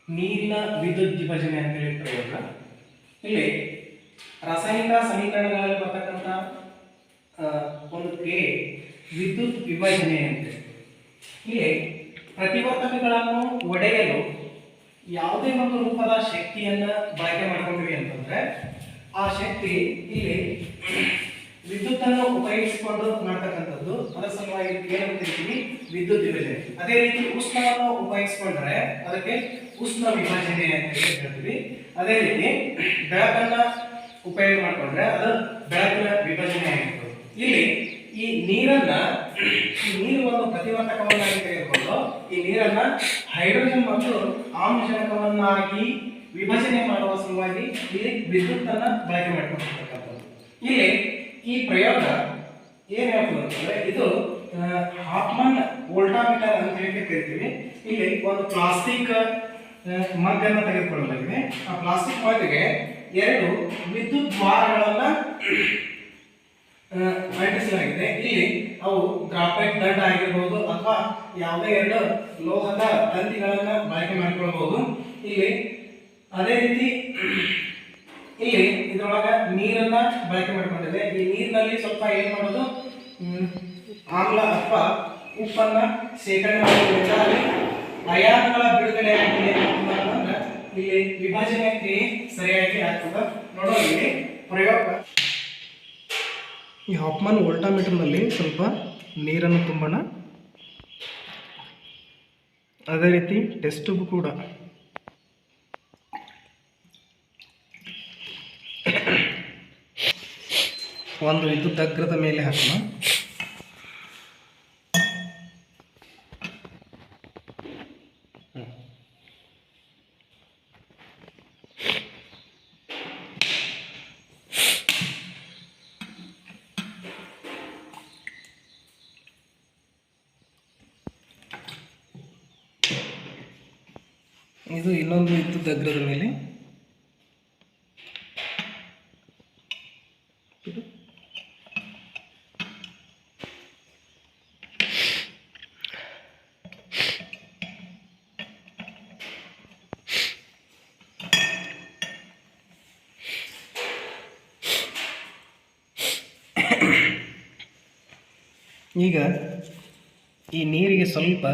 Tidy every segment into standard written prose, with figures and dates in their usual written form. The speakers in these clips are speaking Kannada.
ನೀರಿನ ವಿದ್ಯುತ್ ವಿಭಜನೆ ಅಂತ ಹೇಳಿ ಪ್ರಯೋಗ. ಇಲ್ಲಿ ರಾಸಾಯನಿಕ ಸಮೀಕರಣಗಳಲ್ಲಿ ಬರ್ತಕ್ಕಂಥ ಒಂದು ಕ್ರಿಯೆ ವಿದ್ಯುತ್ ವಿಭಜನೆ ಅಂತ. ಇಲ್ಲಿ ಪ್ರತಿವರ್ತಕಗಳನ್ನು ಒಡೆಯಲು ಯಾವುದೇ ಒಂದು ರೂಪದ ಶಕ್ತಿಯನ್ನ ಬಳಕೆ ಮಾಡ್ಕೊಂಡ್ವಿ ಅಂತಂದ್ರೆ ಆ ಶಕ್ತಿ ಇಲ್ಲಿ ವಿದ್ಯುತ್ತನ್ನು ಉಪಯೋಗಿಸಿಕೊಂಡು ಮಾಡ್ತಕ್ಕಂಥದ್ದು. ಅದರ ಸಲುವಾಗಿ ಏನು ಕರಿತೀವಿ? ವಿದ್ಯುತ್ ವಿಭಜನೆ. ಅದೇ ರೀತಿ ಉಷ್ಣವನ್ನು ಉಪಯೋಗಿಸಿಕೊಂಡ್ರೆ ಅದಕ್ಕೆ ಉಷ್ಣ ವಿಭಜನೆ ಅಂತ ಹೇಳ್ತೀವಿ. ಅದೇ ರೀತಿ ಬೆಳಕನ್ನ ಉಪಯೋಗ ಮಾಡಿಕೊಂಡ್ರೆ ಅದು ಬೆಳಕಿನ ವಿಭಜನೆ ಆಗಿರ್ತದೆ. ಇಲ್ಲಿ ಈ ನೀರು ಒಂದು ಪ್ರತಿವರ್ತಕವನ್ನಾಗಿ ತೆಗೆದುಕೊಂಡು ಈ ನೀರನ್ನ ಹೈಡ್ರೋಜನ್ ಮತ್ತು ಆಮ್ಲಜನಕವನ್ನಾಗಿ ವಿಭಜನೆ ಮಾಡುವ ಸಲುವಾಗಿ ಇಲ್ಲಿ ವಿದ್ಯುತ್ ಅನ್ನ ಬಳಕೆ ಮಾಡಿಕೊಂಡಿರ್ತಕ್ಕಂಥದ್ದು. ಇಲ್ಲಿ ಈ ಪ್ರಯೋಗ ಏನ್ ಹೇಳ್ತದೆ ಅಂತಂದ್ರೆ ಇದು ಹಾಫ್ಮನ್ ವೋಲ್ಟಾಮೀಟರ್ ಅಂತ ಹೇಳಿ ಕರಿತೀವಿ. ಇಲ್ಲಿ ಒಂದು ಪ್ಲಾಸ್ಟಿಕ್ ಮಗ್ ಅನ್ನು ತೆಗೆದುಕೊಳ್ಳಲಾಗಿದೆ. ಆ ಪ್ಲಾಸ್ಟಿಕ್ ಮಗ್ಗೆ ಎರಡು ವಿದ್ಯುತ್ ದ್ವಾರಗಳನ್ನ ಅಂಟಿಸಲಾಗಿದೆ. ಇಲ್ಲಿ ಅವು ಗ್ರಾಫೈಟ್ ದಂಡ ಆಗಿರಬಹುದು ಅಥವಾ ಯಾವುದೇ ಎರಡು ಲೋಹದ ತಂತಿಗಳನ್ನ ಬಳಕೆ ಮಾಡಿಕೊಳ್ಳಬಹುದು. ಇಲ್ಲಿ ಅದೇ ರೀತಿ ಇಲ್ಲಿ ಇದರೊಳಗ ನೀರನ್ನ ಬಳಕೆ ಮಾಡಿಕೊಂಡಿದೆ. ಈ ನೀರಿನಲ್ಲಿ ಸ್ವಲ್ಪ ಏನ್ ಮಾಡೋದು, ಆಮ್ಲ ಅಥವಾ ಉಪ್ಪನ್ನ ಶೇಖರಣೆ ಮಾಡೋದ್ರಿಂದ ಅಲ್ಲಿ ಅಯಾನುಗಳ ಬಿಡುಗಡೆ ಆಗಿದೆ ಅಂತಂದ್ರೆ ಇಲ್ಲಿ ವಿಭಜನೆ ಕ್ರಿಯೆ ಸರಿಯಾಗಿ ಆಗ್ತದೆ. ನೋಡೋಣ ಇಲ್ಲಿ ಪ್ರಯೋಗ. ಈ ಹಾಫ್ಮನ್ ವೋಲ್ಟಾಮೀಟರ್ನಲ್ಲಿ ಸ್ವಲ್ಪ ನೀರನ್ನು ತುಂಬೋಣ. ಅದೇ ರೀತಿ ಟೆಸ್ಟ್ ಟ್ಯೂಬ್ ಕೂಡ ಒಂದು ವಿದ್ಯುತ್ ಅಗ್ರದ ಮೇಲೆ ಹಾಕೋಣ. ಇದು ಇನ್ನೊಂದು ವಿದ್ಯುತ್ ಅಗ್ರದ ಮೇಲೆ ಈಗ ಈ ನೀರಿಗೆ ಸ್ವಲ್ಪ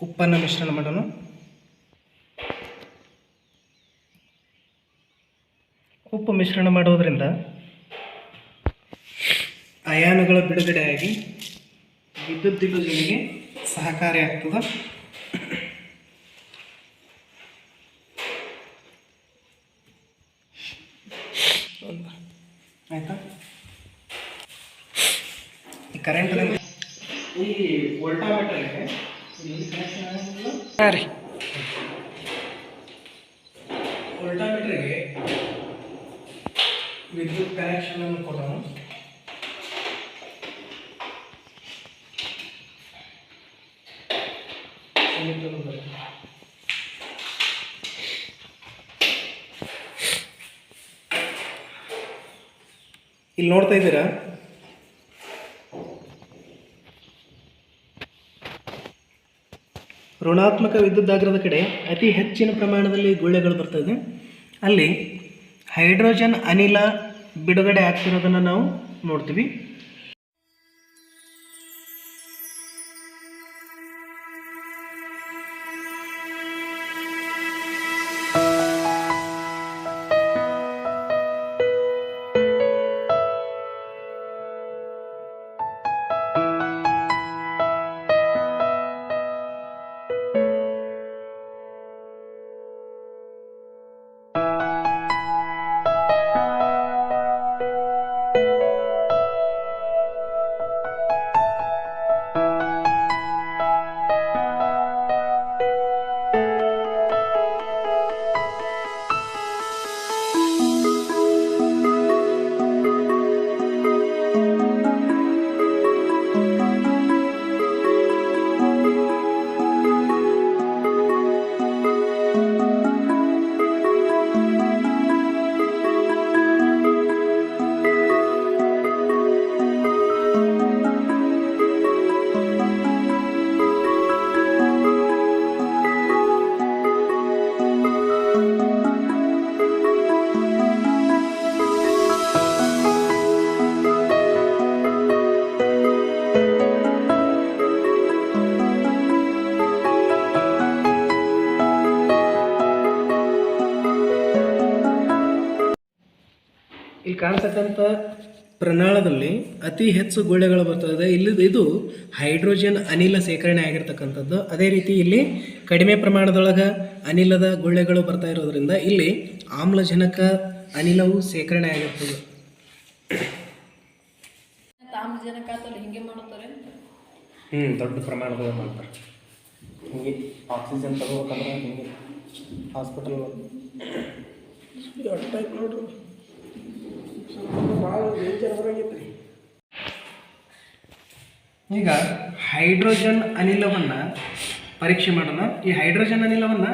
ಉಪ್ಪನ್ನು ಮಿಶ್ರಣ ಮಾಡೋಣ. ಉಪ್ಪು ಮಿಶ್ರಣ ಮಾಡೋದ್ರಿಂದ ಅಯಾನುಗಳ ಬಿಡುಗಡೆಯಾಗಿ ವಿದ್ಯುತ್ ವಿಭಜನೆಗೆ ಸಹಕಾರಿಯಾಗ್ತದೆ. ಆಯ್ತಾ? ಈ ಕರೆಂಟ್ ಈ ವೋಲ್ಟಾಮೀಟರ್ಗೆ ವೋಲ್ಟಾಮೀಟರ್ಗೆ ವಿದ್ಯುತ್ ಕನೆಕ್ಷನ್ ಅನ್ನು ಕೊಡೋಣ. ಇಲ್ಲಿ ನೋಡ್ತಾ ಇದ್ದೀರಾ, ಋಣಾತ್ಮಕ ವಿದ್ಯುದಾಗ್ರದ ಕಡೆ ಅತಿ ಹೆಚ್ಚಿನ ಪ್ರಮಾಣದಲ್ಲಿ ಗುಳ್ಳೆಗಳು ಬರ್ತದೆ. ಅಲ್ಲಿ ಹೈಡ್ರೋಜನ್ ಅನಿಲ ಬಿಡುಗಡೆ ಆಗ್ತಿರೋದನ್ನು ನಾವು ನೋಡ್ತೀವಿ. ಕಾಣ್ತಕ್ಕಂಥ ಪ್ರಣಾಳದಲ್ಲಿ ಅತಿ ಹೆಚ್ಚು ಗುಳ್ಳೆಗಳು ಬರ್ತದೆ. ಇಲ್ಲಿ ಇದು ಹೈಡ್ರೋಜನ್ ಅನಿಲ ಸೇಕರಣೆ ಆಗಿರ್ತಕ್ಕಂಥದ್ದು. ಅದೇ ರೀತಿ ಇಲ್ಲಿ ಕಡಿಮೆ ಪ್ರಮಾಣದೊಳಗೆ ಅನಿಲದ ಗುಳ್ಳೆಗಳು ಬರ್ತಾ ಇರೋದ್ರಿಂದ ಇಲ್ಲಿ ಆಮ್ಲಜನಕ ಅನಿಲವು ಸೇಕರಣೆ ಆಗಿರ್ತದೆ. ಆಮ್ಲಜನಕ ಹಿಂಗೆ ಮಾಡುತ್ತಾರೆ, ದೊಡ್ಡ ಪ್ರಮಾಣದಲ್ಲಿ ಮಾಡ್ತಾರೆ. ಹಿಂಗೆ ಆಕ್ಸಿಜನ್ ತಗೋಬೇಕಂದ್ರೆ ಹಿಂಗೆ ಹಾಸ್ಪಿಟಲ್ ಟೈಪ್ ನೋಡ್ರಿ, ಭಾಳ ಡೇಂಜರ್ ಹೊರಗೈತ್ರಿ. ಈಗ ಹೈಡ್ರೋಜನ್ ಅನಿಲವನ್ನು ಪರೀಕ್ಷೆ ಮಾಡೋಣ. ಈ ಹೈಡ್ರೋಜನ್ ಅನಿಲವನ್ನು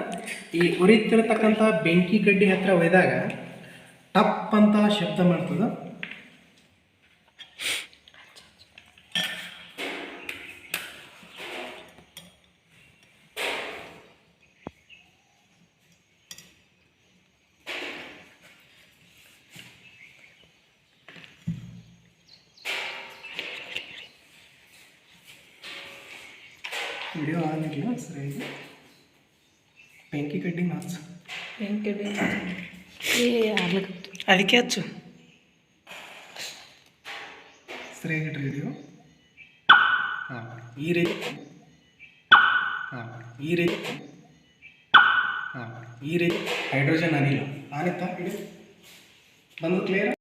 ಈ ಉರಿತಿರತಕ್ಕಂಥ ಬೆಂಕಿ ಗಡ್ಡಿ ಹತ್ತಿರ ಒಯ್ದಾಗ ಟಪ್ ಅಂತ ಶಬ್ದ ಮಾಡ್ತದೆ. ವಿಡಿಯೋ ಆಗಿರಲಿಲ್ಲ ಸರಿಯಾಗಿ. ಬೆಂಕಿ ಕಡ್ಡಿ ಹಚ್ಚು, ಬೆಂಕಿ ಅದಕ್ಕೆ ಹಚ್ಚು ಸರಿಯಾಗಿಟ್ರಿ ವಿಡಿಯೋ. ಹಾಂ ಈ ರೀತಿ, ಹಾಂ ಈ ರೀತಿ, ಹಾಂ ಈ ರೀತಿ ಹೈಡ್ರೋಜನ್ ಅನಿಲ ಆಗುತ್ತಾ? ಇಡಿ ಬಂದು ಕ್ಲಿಯರ್.